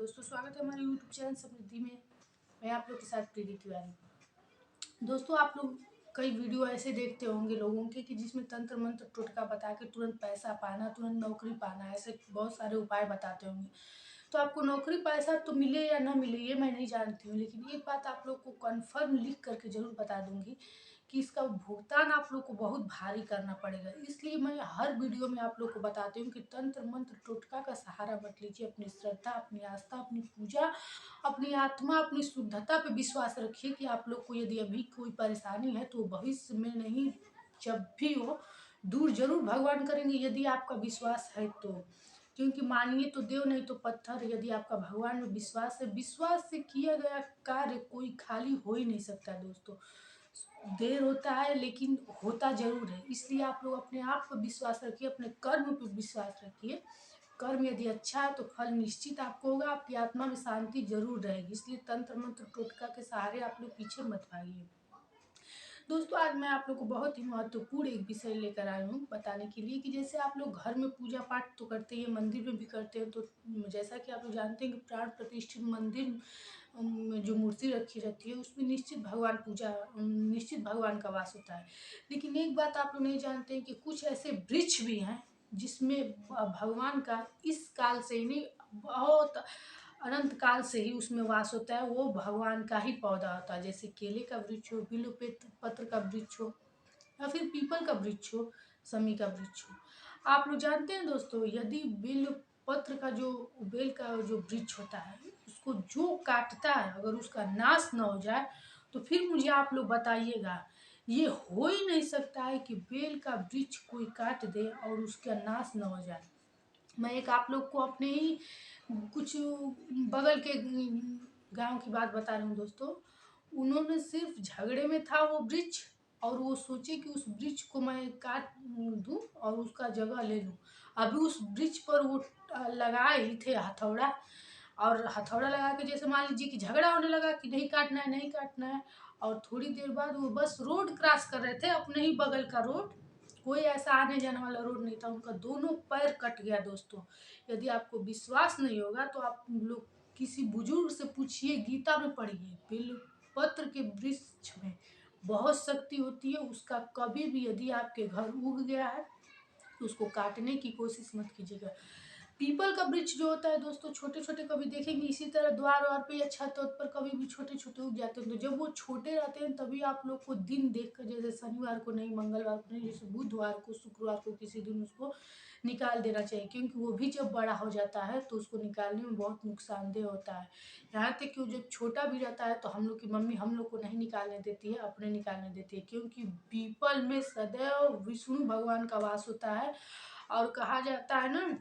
दोस्तों, स्वागत है हमारे यूट्यूब चैनल समृद्धि में। मैं आप लोग के साथ प्रीति तिवारी। दोस्तों, आप लोग कई वीडियो ऐसे देखते होंगे लोगों के कि जिसमें तंत्र मंत्र टोटका बता के तुरंत पैसा पाना, तुरंत नौकरी पाना, ऐसे बहुत सारे उपाय बताते होंगे। तो आपको नौकरी पैसा तो मिले या ना मिले ये मैं नहीं जानती हूँ, लेकिन एक बात आप लोग को कन्फर्म लिख करके ज़रूर बता दूंगी कि इसका भुगतान आप लोग को बहुत भारी करना पड़ेगा। इसलिए मैं हर वीडियो में आप लोग को बताती हूँ कि तंत्र मंत्र टोटका का सहारा मत लीजिए। अपनी श्रद्धा, अपनी आस्था, अपनी पूजा, अपनी आत्मा, अपनी शुद्धता पे विश्वास रखिए कि आप लोग को यदि अभी कोई परेशानी है तो भविष्य में नहीं, जब भी हो दूर जरूर भगवान करेंगे, यदि आपका विश्वास है तो। क्योंकि मानिए तो देव नहीं तो पत्थर। यदि आपका भगवान में विश्वास है, विश्वास से किया गया कार्य कोई खाली हो ही नहीं सकता दोस्तों। देर होता है लेकिन होता जरूर है। इसलिए आप लोग अपने आप पर विश्वास रखिए, अपने कर्म पर विश्वास रखिए। कर्म यदि अच्छा है तो फल निश्चित आपको होगा, आपकी आत्मा में शांति जरूर रहेगी। इसलिए तंत्र मंत्र टोटका के सहारे आप लोग पीछे मत भागिए। दोस्तों, आज मैं आप लोग को बहुत ही महत्वपूर्ण एक विषय लेकर आई हूँ बताने के लिए कि जैसे आप लोग घर में पूजा पाठ तो करते हैं, मंदिर में भी करते हैं। तो जैसा कि आप लोग जानते हैं कि प्राण प्रतिष्ठित मंदिर में जो मूर्ति रखी रहती है उसमें निश्चित भगवान का वास होता है। लेकिन एक बात आप लोग नहीं जानते हैं कि कुछ ऐसे वृक्ष भी हैं जिसमें भगवान का इस काल से ही नहीं, बहुत अनंत काल से ही उसमें वास होता है। वो भगवान का ही पौधा होता है। जैसे केले का वृक्ष हो, बिल्व पत्र का वृक्ष हो, या फिर पीपल का वृक्ष हो, समी का वृक्ष हो। आप लोग जानते हैं दोस्तों, यदि बिल्व पत्र का जो बेल का जो वृक्ष होता है उसको जो काटता है, अगर उसका नाश न हो जाए तो फिर मुझे आप लोग बताइएगा, ये हो ही नहीं सकता है कि बेल का वृक्ष कोई काट दे और उसका नाश न हो जाए। मैं एक आप लोग को अपने ही कुछ बगल के गांव की बात बता रही हूँ दोस्तों। उन्होंने सिर्फ झगड़े में था वो वृक्ष, और वो सोचे कि उस वृक्ष को मैं काट दूं और उसका जगह ले लूं। अभी उस वृक्ष पर वो लगाए ही थे हथौड़ा, और हथौड़ा लगा के जैसे मान लीजिए कि झगड़ा होने लगा कि नहीं काटना है, नहीं काटना है। और थोड़ी देर बाद वो बस रोड क्रॉस कर रहे थे, अपने ही बगल का रोड, कोई ऐसा आने जाने वाला रोड नहीं था, उनका दोनों पैर कट गया दोस्तों। यदि आपको विश्वास नहीं होगा तो आप लोग किसी बुजुर्ग से पूछिए, गीता में पढ़िए, बिल्व पत्र के वृक्ष में बहुत शक्ति होती है। उसका कभी भी यदि आपके घर उग गया है तो उसको काटने की कोशिश मत कीजिएगा। पीपल का वृक्ष जो होता है दोस्तों, छोटे छोटे कभी देखेंगे इसी तरह द्वार वार पे या छत वत पर कभी भी छोटे छोटे उग जाते हैं। तो जब वो छोटे रहते हैं तभी आप लोग को दिन देखकर, जैसे शनिवार को नहीं, मंगलवार को नहीं, जैसे बुधवार को, शुक्रवार को किसी दिन उसको निकाल देना चाहिए। क्योंकि वो भी जब बड़ा हो जाता है तो उसको निकालने में बहुत नुकसानदेह होता है। यहाँ तक कि वो जब छोटा भी रहता है तो हम लोग की मम्मी हम लोग को नहीं निकालने देती है, अपने निकालने देती है। क्योंकि पीपल में सदैव विष्णु भगवान का वास होता है। और कहा जाता है ना,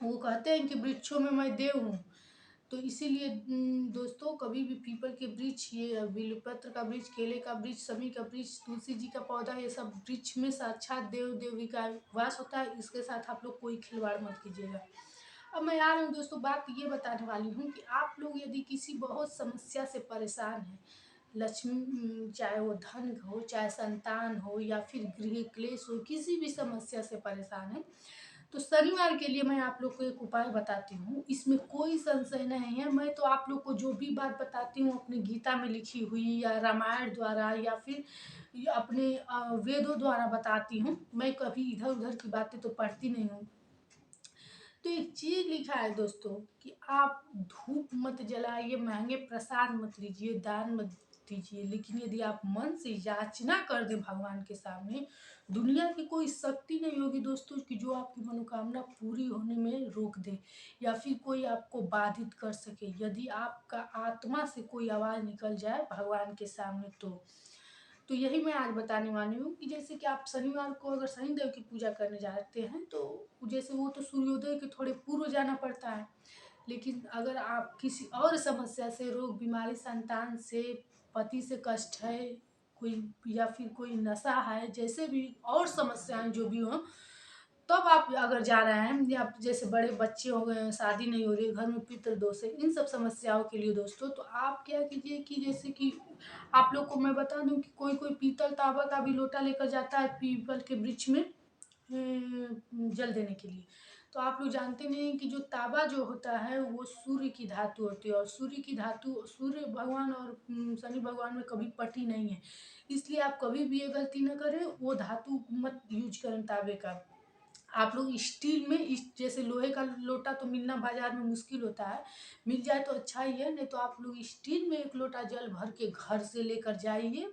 वो कहते हैं कि वृक्षों में मैं देव हूँ। तो इसीलिए दोस्तों, कभी भी पीपल के वृक्ष, ये बिल्वपत्र का वृक्ष, केले का वृक्ष, समी का वृक्ष, तुलसी जी का पौधा, ये सब वृक्ष में साक्षात देव देवी का वास होता है। इसके साथ आप लोग कोई खिलवाड़ मत कीजिएगा। अब मैं आ रही हूँ दोस्तों, बात ये बताने वाली हूँ कि आप लोग यदि किसी बहुत समस्या से परेशान हैं, लक्ष्मी, चाहे वो धन हो, चाहे संतान हो, या फिर गृह क्लेश हो, किसी भी समस्या से परेशान है, तो शनिवार के लिए मैं आप लोग को एक उपाय बताती हूँ। इसमें कोई संशय नहीं है। मैं तो आप लोग को जो भी बात बताती हूँ अपनी गीता में लिखी हुई, या रामायण द्वारा, या फिर अपने वेदों द्वारा बताती हूँ। मैं कभी इधर उधर की बातें तो पढ़ती नहीं हूँ। तो एक चीज लिखा है दोस्तों कि आप धूप मत जलाइए, महंगे प्रसाद मत लीजिए, दान मत दीजिए, लेकिन यदि आप मन से याचना कर दें भगवान के सामने, दुनिया की कोई शक्ति नहीं होगी दोस्तों कि जो आपकी मनोकामना पूरी होने में रोक दे, या फिर कोई आपको बाधित कर सके। यदि आपका आत्मा से कोई आवाज निकल जाए भगवान के सामने तो यही मैं आज बताने वाली हूँ कि जैसे कि आप शनिवार को अगर शनिदेव की पूजा करने जाते हैं तो जैसे वो तो सूर्योदय के थोड़े पूर्व जाना पड़ता है। लेकिन अगर आप किसी और समस्या से, रोग बीमारी, संतान से, पति से कष्ट है कोई, या फिर कोई नशा है, जैसे भी और समस्याएं जो भी हों, तब आप अगर जा रहे हैं, या जैसे बड़े बच्चे हो गए हैं, शादी नहीं हो रही है, घर में पितृ दोष है, इन सब समस्याओं के लिए दोस्तों, तो आप क्या कीजिए कि जैसे कि आप लोग को मैं बता दूं कि कोई कोई पीतल तांबा का भी लोटा लेकर जाता है पीपल के वृक्ष में जल देने के लिए। तो आप लोग जानते नहीं हैं कि जो तांबा जो होता है वो सूर्य की धातु होती है, और सूर्य की धातु सूर्य भगवान और शनि भगवान में कभी पटी नहीं है। इसलिए आप कभी भी ये गलती न करें, वो धातु मत यूज करें तांबे का। आप लोग स्टील में, इस जैसे लोहे का लोटा तो मिलना बाजार में मुश्किल होता है, मिल जाए तो अच्छा ही है, नहीं तो आप लोग स्टील में 1 लोटा जल भर के घर से लेकर जाइए,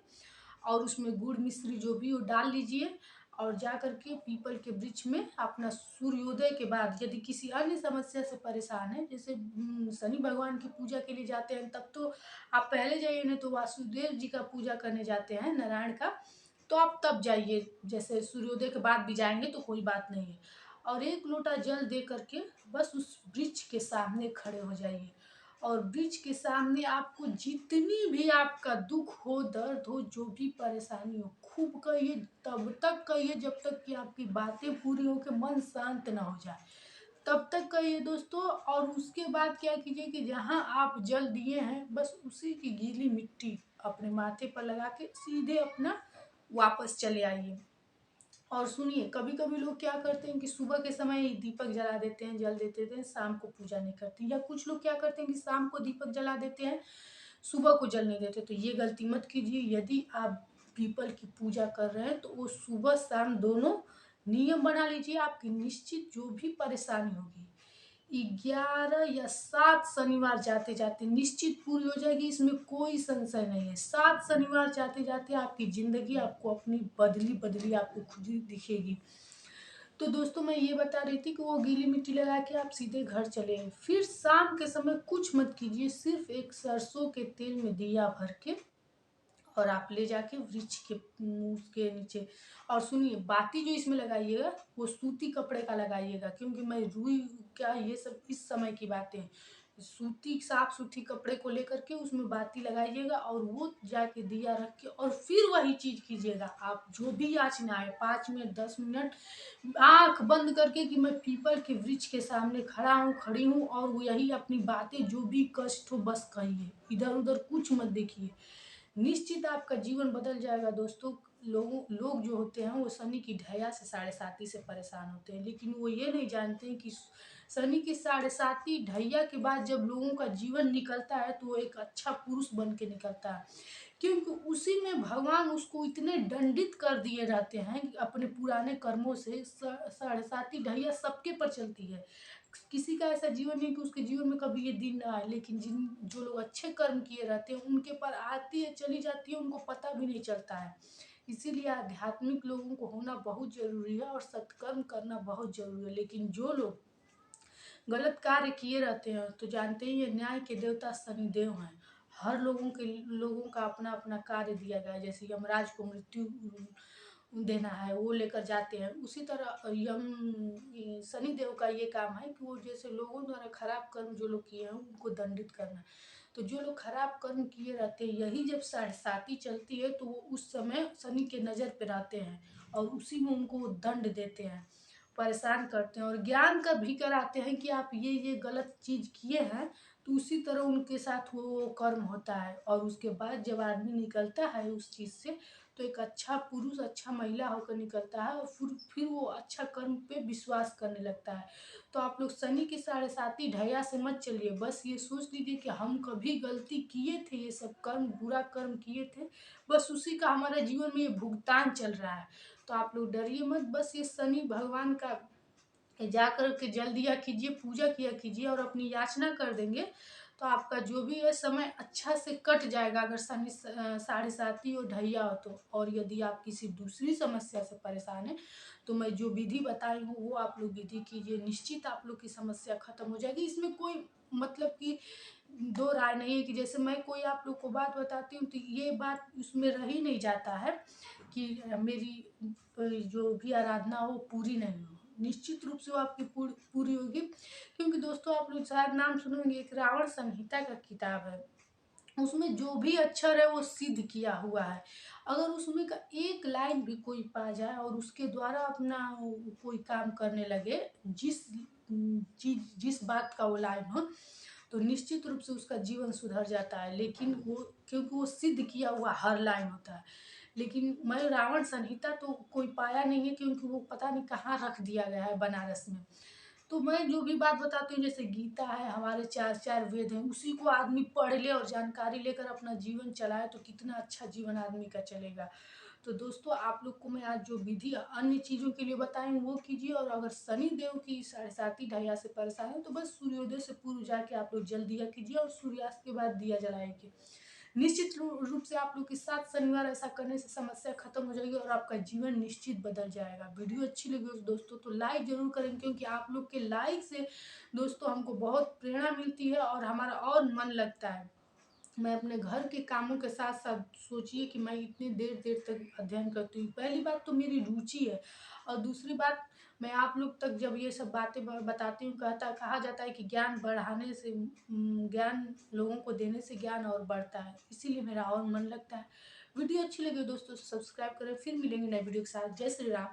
और उसमें गुड़ मिश्री जो भी हो डाल लीजिए, और जा कर के पीपल के वृक्ष में अपना सूर्योदय के बाद, यदि किसी अन्य समस्या से परेशान है, जैसे शनि भगवान की पूजा के लिए जाते हैं तब तो आप पहले जाइए, नहीं तो वासुदेव जी का पूजा करने जाते हैं, नारायण का, तो आप तब जाइए, जैसे सूर्योदय के बाद भी जाएंगे तो कोई बात नहीं है। और 1 लोटा जल दे करके बस उस वृक्ष के सामने खड़े हो जाइए, और वृक्ष के सामने आपको जितनी भी आपका दुख हो, दर्द हो, जो भी परेशानी हो, खूब कहिए, तब तक कहिए जब तक कि आपकी बातें पूरी हो के मन शांत ना हो जाए, तब तक कहिए दोस्तों। और उसके बाद क्या कीजिए कि जहाँ आप जल दिए हैं बस उसी की गीली मिट्टी अपने माथे पर लगा के सीधे अपना वापस चले आइए। और सुनिए, कभी कभी लोग क्या करते हैं कि सुबह के समय ही दीपक जला देते हैं, जल देते हैं, शाम को पूजा नहीं करते, या कुछ लोग क्या करते हैं कि शाम को दीपक जला देते हैं, सुबह को जल नहीं देते। तो ये गलती मत कीजिए। यदि आप पीपल की पूजा कर रहे हैं तो वो सुबह शाम दोनों नियम बना लीजिए, आपकी निश्चित जो भी परेशानी होगी 11 या 7 शनिवार जाते जाते निश्चित पूरी हो जाएगी, इसमें कोई संशय नहीं है। 7 शनिवार जाते जाते आपकी जिंदगी आपको अपनी बदली बदली आपको खुद ही दिखेगी। तो दोस्तों, मैं ये बता रही थी कि वो गीली मिट्टी लगा के आप सीधे घर चले आइए। फिर शाम के समय कुछ मत कीजिए, सिर्फ एक सरसों के तेल में दिया भर के और आप ले जाके वृक्ष के उसके नीचे। और सुनिए, बाती जो इसमें लगाइएगा वो सूती कपड़े का लगाइएगा, क्योंकि मैं रुई क्या, ये सब इस समय की बातें हैं। सूती साफ सूती कपड़े को लेकर के उसमें बाती लगाइएगा, और वो जाके दिया रख के, और फिर वही चीज कीजिएगा। आप जो भी याचना है 5 मिनट 10 मिनट आंख बंद करके कि मैं पीपल के वृक्ष के सामने खड़ा हूँ, खड़ी हूँ, और वो यही अपनी बातें जो भी कष्ट हो बस कहिए, इधर उधर कुछ मत देखिए। निश्चित आपका जीवन बदल जाएगा दोस्तों। लोग जो होते हैं वो शनि की ढैया से 7.5 से परेशान होते हैं, लेकिन वो ये नहीं जानते हैं कि शनि की 7.5 ढैया के बाद जब लोगों का जीवन निकलता है तो वो एक अच्छा पुरुष बन के निकलता है, क्योंकि उसी में भगवान उसको इतने दंडित कर दिए रहते हैं कि अपने पुराने कर्मों से 7.5 ढैया सबके पर चलती है। किसी का ऐसा जीवन नहीं कि उसके जीवन में कभी ये दिन ना आए, लेकिन जो लोग अच्छे कर्म किए रहते हैं उनके पर आती है चली जाती है, उनको पता भी नहीं चलता है। इसीलिए आध्यात्मिक लोगों को होना बहुत जरूरी है और सत्कर्म करना बहुत जरूरी है। लेकिन जो लोग गलत कार्य किए रहते हैं तो जानते ही है, न्याय के देवता शनिदेव हैं। हर लोगों का अपना अपना कार्य दिया गया है। जैसे यमराज को मृत्यु देना है वो लेकर जाते हैं, उसी तरह शनिदेव का ये काम है कि वो जैसे लोगों द्वारा खराब कर्म जो लोग किए हैं उनको दंडित करना है। तो जो लोग खराब कर्म किए रहते हैं, यही जब 7.5 चलती है तो वो उस समय शनि के नज़र पे रहते हैं, और उसी में उनको वो दंड देते हैं, परेशान करते हैं, और ज्ञान का भी कराते हैं कि आप ये गलत चीज़ किए हैं। तो उसी तरह उनके साथ वो कर्म होता है, और उसके बाद जब आदमी निकलता है उस चीज़ से तो एक अच्छा पुरुष, अच्छा महिला होकर निकलता है, और फिर वो अच्छा कर्म पे विश्वास करने लगता है। तो आप लोग शनि की 7.5 ढैया से मत चलिए, बस ये सोच लीजिए कि हम कभी गलती किए थे, ये सब कर्म बुरा कर्म किए थे, बस उसी का हमारे जीवन में ये भुगतान चल रहा है। तो आप लोग डरिए मत, बस ये शनि भगवान का जा कर के जल दिया कीजिए, पूजा किया कीजिए, और अपनी याचना कर देंगे तो आपका जो भी है समय अच्छा से कट जाएगा, अगर शनि 7.5 और ढैया हो तो। और यदि आप किसी दूसरी समस्या से परेशान हैं तो मैं जो विधि बताई हूँ वो आप लोग विधि कीजिए, निश्चित आप लोग की समस्या खत्म हो जाएगी। इसमें कोई मतलब कि दो राय नहीं है कि जैसे मैं कोई आप लोग को बात बताती हूँ तो ये बात उसमें रह ही नहीं जाता है कि मेरी जो भी आराधना हो पूरी नहीं हो। निश्चित रूप से वो आपकी पूरी होगी, क्योंकि दोस्तों आप लोग शायद नाम सुनेंगे, एक रावण संहिता का किताब है, उसमें जो भी अक्षर है वो सिद्ध किया हुआ है। अगर उसमें का एक लाइन भी कोई पा जाए और उसके द्वारा अपना कोई काम करने लगे, जिस चीज जिस बात का वो लाइन हो, तो निश्चित रूप से उसका जीवन सुधर जाता है। लेकिन वो, क्योंकि वो सिद्ध किया हुआ हर लाइन होता है। लेकिन मैं रावण संहिता तो कोई पाया नहीं है, क्योंकि वो पता नहीं कहाँ रख दिया गया है बनारस में। तो मैं जो भी बात बताती हूँ, जैसे गीता है, हमारे 4 वेद हैं, उसी को आदमी पढ़ ले और जानकारी लेकर अपना जीवन चलाए तो कितना अच्छा जीवन आदमी का चलेगा। तो दोस्तों आप लोग को मैं आज जो विधि अन्य चीज़ों के लिए बताई हूँ वो कीजिए, और अगर शनि देव की 7:30 ढैया से परेशान है तो बस सूर्योदय से पूर्व जाके आप लोग जल दिया कीजिए और सूर्यास्त के बाद दिया जलाएंगे। निश्चित रूप से आप लोग के साथ शनिवार ऐसा करने से समस्या खत्म हो जाएगी और आपका जीवन निश्चित बदल जाएगा। वीडियो अच्छी लगी हो दोस्तों तो लाइक जरूर करें, क्योंकि आप लोग के लाइक से दोस्तों हमको बहुत प्रेरणा मिलती है और हमारा और मन लगता है। मैं अपने घर के कामों के साथ-साथ सोचिए कि मैं इतनी देर-देर तक अध्ययन करती हूँ। पहली बात तो मेरी रुचि है, और दूसरी बात मैं आप लोग तक जब ये सब बातें बताती हूँ, कहा जाता है कि ज्ञान बढ़ाने से ज्ञान लोगों को देने से ज्ञान और बढ़ता है। इसीलिए मेरा और मन लगता है। वीडियो अच्छी लगी हो दोस्तों तो सब्सक्राइब करें। फिर मिलेंगे नए वीडियो के साथ। जय श्री राम।